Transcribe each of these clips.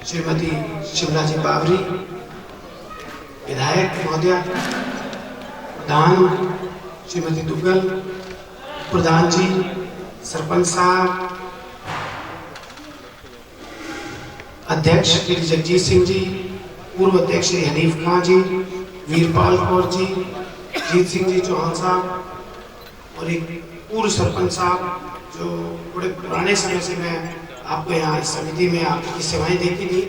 श्रीमती शिमला जी बावरी, विधायक महोदया, प्रधान श्रीमती दुग्गल, प्रधान जी, सरपंच साहब, अध्यक्ष श्री जगजीत सिंह जी, पूर्व अध्यक्ष श्री हनीफ खान जी, वीरपाल कौर जी, जीत सिंह जी चौहान साहब और एक पूर्व सरपंच साहब जो बड़े पुराने समय से मैं आपको यहाँ इस समिति में आपकी सेवाएं देती थी,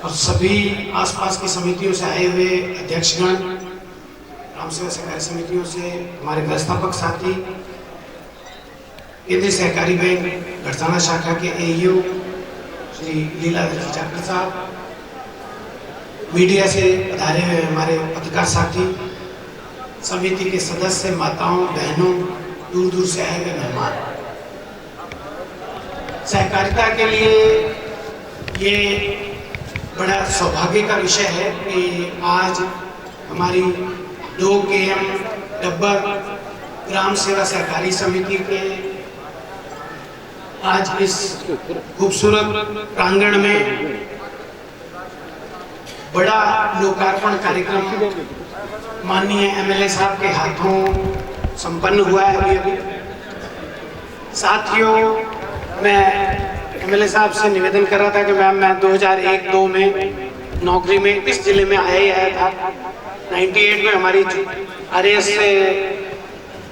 और सभी आसपास की समितियों से आए हुए अध्यक्षगण, ग्राम सेवा सहकारी समितियों से हमारे व्यवस्थापक साथी, केंद्रीय सहकारी बैंक गढ़साना शाखा के एईओ श्री लीलाधर जाकर साहब, मीडिया से पधारे हुए हमारे पत्रकार साथी, समिति के सदस्य, माताओं, बहनों, दूर दूर से आए हुए मेहमान, सहकारिता के लिए ये बड़ा सौभाग्य का विषय है कि आज हमारी 2 KM डब्बर ग्राम सेवा सहकारी समिति के आज इस खूबसूरत प्रांगण में बड़ा लोकार्पण कार्यक्रम माननीय MLA साहब के हाथों संपन्न हुआ है अभी। साथियों, मैं MLA साहब से निवेदन कर रहा था कि मैं 2001-2 में नौकरी में इस जिले में आया था। 98 में हमारी RAS से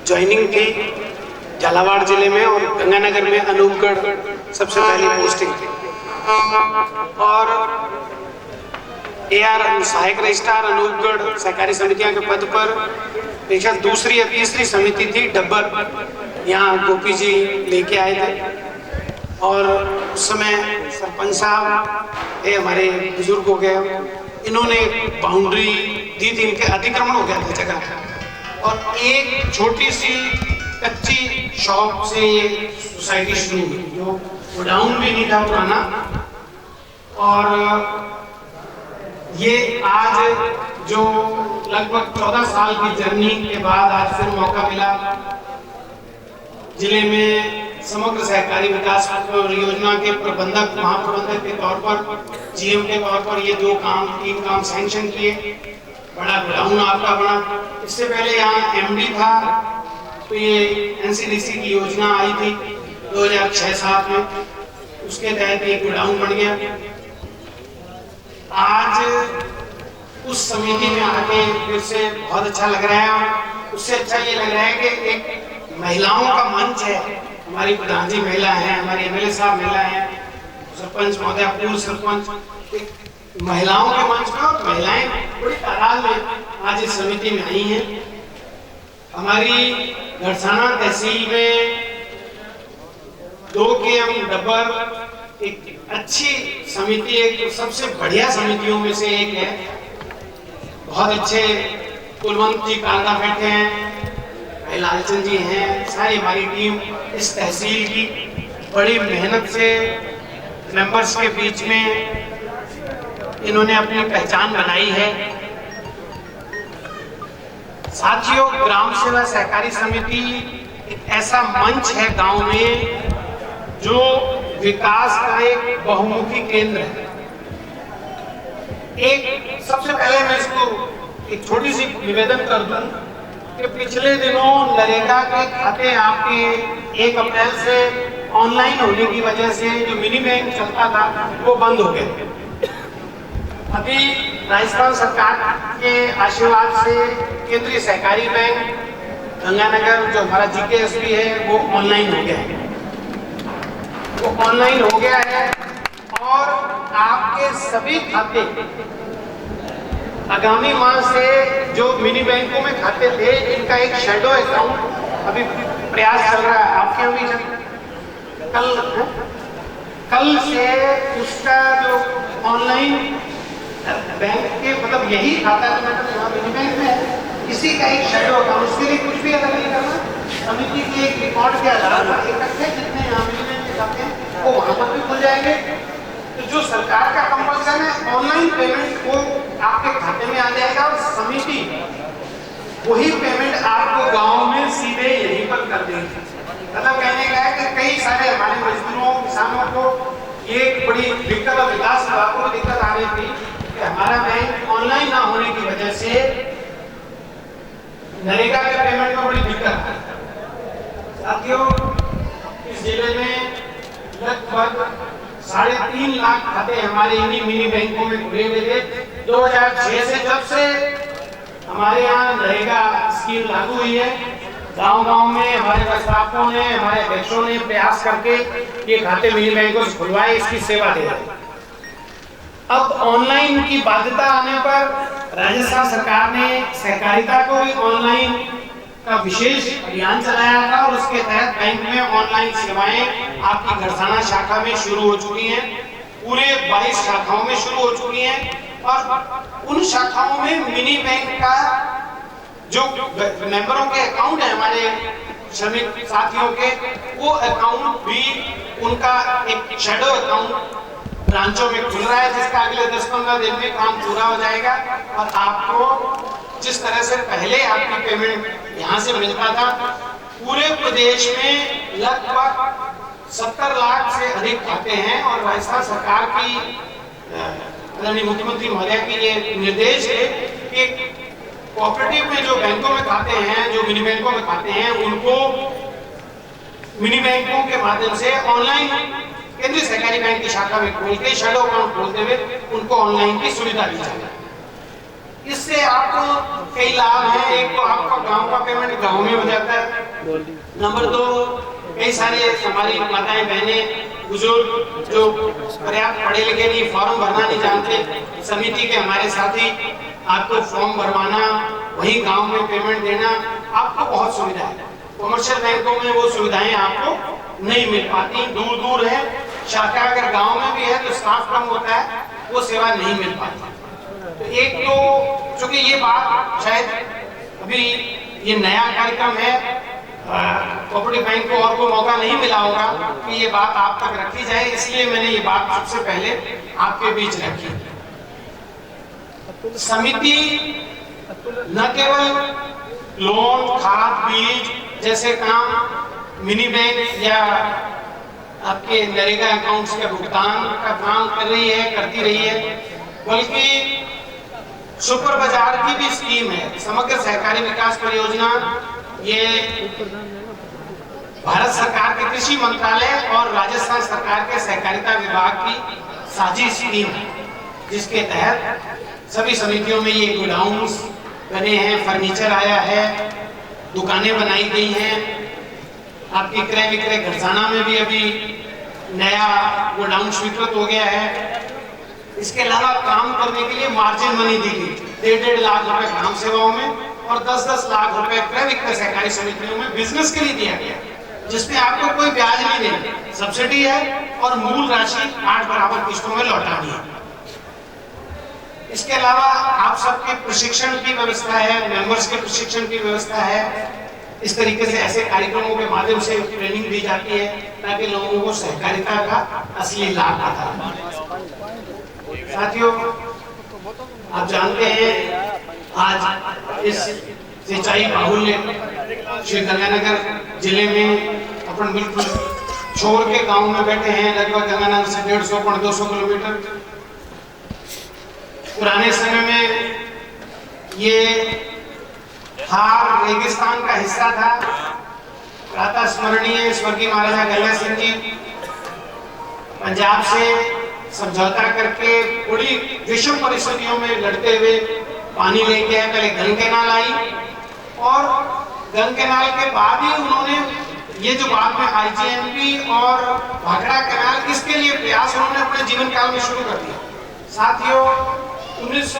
ज्वाइनिंग थी झालावाड़ जिले में, और गंगानगर में अनूपगढ़ सबसे पहली पोस्टिंग थी, और AR सहायक रजिस्ट्रार अनूपगढ़ सहकारी समितियों के पद पर पेशा दूसरी या तीसरी समिति थी डब्बर, यहाँ गोपी जी लेके आए थे, और उस समय सरपंच साहब ये हमारे बुजुर्ग हो गए, इन्होंने बाउंड्री दी थी, इनके अतिक्रमण हो गया था जगह, और एक छोटी सी कच्ची शॉप से ये सोसाइटी शुरू हुई, जो गोडाउन भी नहीं था पुराना, और ये आज जो लगभग 14 साल की जर्नी के बाद आज फिर मौका मिला जिले में समग्र सहकारी विकास योजना के प्रबंधक, महाप्रबंधक के तौर पर, GM के तौर पर ये 3 काम सैंक्शन किए, बड़ा गोडाउन आपका बना। इससे पहले यहाँ MD था, तो ये NCDC की योजना आई थी 2006-7 में, उसके तहत एक गोडाउन बन गया। आज उस समिति में आके फिर से बहुत अच्छा लग रहा है। उससे अच्छा ये लग रहा है कि एक महिलाओं का मंच है, हमारी प्रधान जी महिला हैं, हमारे MLA साहब महिला हैं, सरपंच महोदय, पूर्व सरपंच, महिलाओं के मंच में, और महिलाएं बड़ी तादाद में आज इस समिति में आई हैं। हमारी गढ़साना तहसील में 2 KM डब्बर एक अच्छी समिति, एक सबसे बढ़िया समितियों में से एक है। बहुत अच्छे कुलवंत जी कालका बैठे हैं, लालचंद जी हैं, सारी हमारी टीम इस तहसील की बड़ी मेहनत से मेंबर्स के बीच में इन्होंने अपनी पहचान बनाई है। साथियों, ग्राम सेवा सहकारी समिति एक ऐसा मंच है गांव में जो विकास का एक बहुमुखी केंद्र है। एक सबसे पहले मैं इसको एक छोटी सी निवेदन कर दूं कि पिछले दिनों नरेगा के खाते आपके 1 अप्रैल से ऑनलाइन होने की वजह से जो मिनी बैंक चलता था वो बंद हो गए। अभी राजस्थान सरकार के आशीर्वाद से केंद्रीय सहकारी बैंक गंगानगर जो हमारा GKSB है वो ऑनलाइन हो गया है, वो ऑनलाइन हो गया है, और आपके सभी खाते आगामी माह से जो मिनी बैंकों में खाते थे, इनका एक शैडो अकाउंट अभी प्रयास चल रहा है, आपके यहाँ भी कल से उसका जो ऑनलाइन बैंक के मतलब यही खाता है, तो मिनी बैंक में है, इसी का एक शैडो अकाउंट, उसके लिए कुछ भी अलग नहीं करना, समिति के एक रिकॉर्ड के आधार पर इकट्ठे जितने यहाँ मिनी बैंक खाते हैं वो वहाँ पर भी खुल जाएंगे। तो जो सरकार का कंपल्सन है ऑनलाइन पेमेंट वो आपके खाते में आ जाएगा, और समिति वही पेमेंट आपको गांव में सीधे यहीं पर कर देगी। मतलब कहने का है कि कई सारे हमारे मजदूरों, किसानों को ये एक बड़ी दिक्कत और विकास विभाग को दिक्कत आ रही थी कि हमारा बैंक ऑनलाइन ना होने की वजह से नरेगा के पेमेंट में बड़ी दिक्कत आ रही है। साथियों, इस जिले में लगभग 3.5 लाख खाते हमारे इन्हीं मिनी बैंकों में खुले हुए थे। 2006 से जब से हमारे यहाँ नरेगा स्कीम लागू हुई है, गांव-गांव में हमारे प्रशासकों ने, हमारे अध्यक्षों ने प्रयास करके ये खाते मिनी बैंकों से खुलवाए, इसकी सेवा दे रहे हैं। अब ऑनलाइन की बाध्यता आने पर राजस्थान सरकार ने सहकारिता को भी ऑनलाइन का विशेष अभियान चलाया था और उसके तहत बैंक में ऑनलाइन सेवाएं आपकी घरसाना शाखा में शुरू हो चुकी हैं। पूरे 22 शाखाओं में शुरू हो चुकी हैं और उन शाखाओं में मिनी बैंक का जो मेंबरों के अकाउंट है, हमारे श्रमिक साथियों के, वो अकाउंट भी उनका एक शैडो अकाउंट ब्रांचों में खुल रहा है, जिसका अगले 10-15 दिन में काम पूरा हो जाएगा और आपको जिस तरह से पहले आपकी पेमेंट यहाँ से मिलता था, पूरे प्रदेश में लगभग 70 लाख से अधिक खाते हैं और राजस्थान सरकार की माननीय मुख्यमंत्री महोदय की ये निर्देश है कि कोऑपरेटिव में जो बैंकों में खाते हैं, जो मिनी बैंकों में खाते हैं, उनको मिनी बैंकों के माध्यम से ऑनलाइन केंद्रीय सहकारी बैंक की शाखा में खोल के शैडो अकाउंट खोलते हुए उनको ऑनलाइन की सुविधा दी जाए। इससे आपको कई लाभ हैं। एक तो आपका गांव का पेमेंट गांव में हो जाता है। नंबर 2, कई सारे हमारी माताएं बहनें बुजुर्ग जो पर्याप्त पढ़े लिखे नहीं, फॉर्म भरना नहीं जानते, समिति के हमारे साथी आपको फॉर्म भरवाना, वही गांव में पेमेंट देना, आपको बहुत सुविधा है। कमर्शियल बैंकों में वो सुविधाएं आपको नहीं मिल पाती, दूर दूर है। शाखा अगर गांव में भी है तो स्टाफ कम होता है, वो सेवा नहीं मिल पाती। तो एक तो चूंकि ये बात शायद अभी ये नया कार्यक्रम है, कोऑपरेटिव बैंक को और कोई मौका नहीं मिला होगा कि ये बात आप तक रखी जाए, इसलिए मैंने ये बात सबसे पहले आपके बीच रखी। समिति न केवल लोन, खाद, बीज जैसे काम, मिनी बैंक या आपके नरेगा अकाउंट्स के भुगतान का काम कर रही है, करती रही है, बल्कि सुपर बाजार की भी स्कीम है, समग्र सहकारी विकास परियोजना। ये भारत सरकार के कृषि मंत्रालय और राजस्थान सरकार के सहकारिता विभाग की साझी स्कीम है, जिसके तहत सभी समितियों में ये गोडाउन्स बने हैं, फर्नीचर आया है, दुकानें बनाई गई हैं। आपकी क्रय विक्रय घरसाना में भी अभी नया गोडाउन स्वीकृत हो गया है। इसके अलावा काम करने के लिए मार्जिन मनी दी गई, 1.5 लाख रुपए ग्राम सेवाओं में और 10-10 लाख रुपए क्रय विक्रय सहकारी समितियों में बिजनेस के लिए दिया गया, जिसमें आपको कोई ब्याज नहीं देना, सब्सिडी है और मूल राशि 8 बराबर किस्तों में लौटानी है। इसके अलावा आप सबके प्रशिक्षण की व्यवस्था है, मेंबर्स के प्रशिक्षण की व्यवस्था है। इस तरीके से ऐसे कार्यक्रमों के माध्यम से ट्रेनिंग दी जाती है ताकि लोगों को सहकारिता का असली लाभ आता है। साथियों, आप जानते हैं आज इस सिंचाई बाहुल्य श्री गंगानगर जिले में अपन बिल्कुल छोड़ के गांव में बैठे हैं, लगभग गंगानगर से 150-200 किलोमीटर। पुराने समय में ये थार रेगिस्तान का हिस्सा था। प्रातः स्मरणीय स्वर्गीय महाराजा गंगा सिंह जी पंजाब से समझौता करके बड़ी विषम परिस्थितियों में लड़ते हुए पानी लेके आए। पहले गंग कैनाल आई और गंग कैनाल के बाद ही उन्होंने ये जो बाद में आईजीएमपी और भाखड़ा कैनाल, इसके लिए प्रयास उन्होंने अपने जीवन काल में शुरू कर दिया। साथियों, 19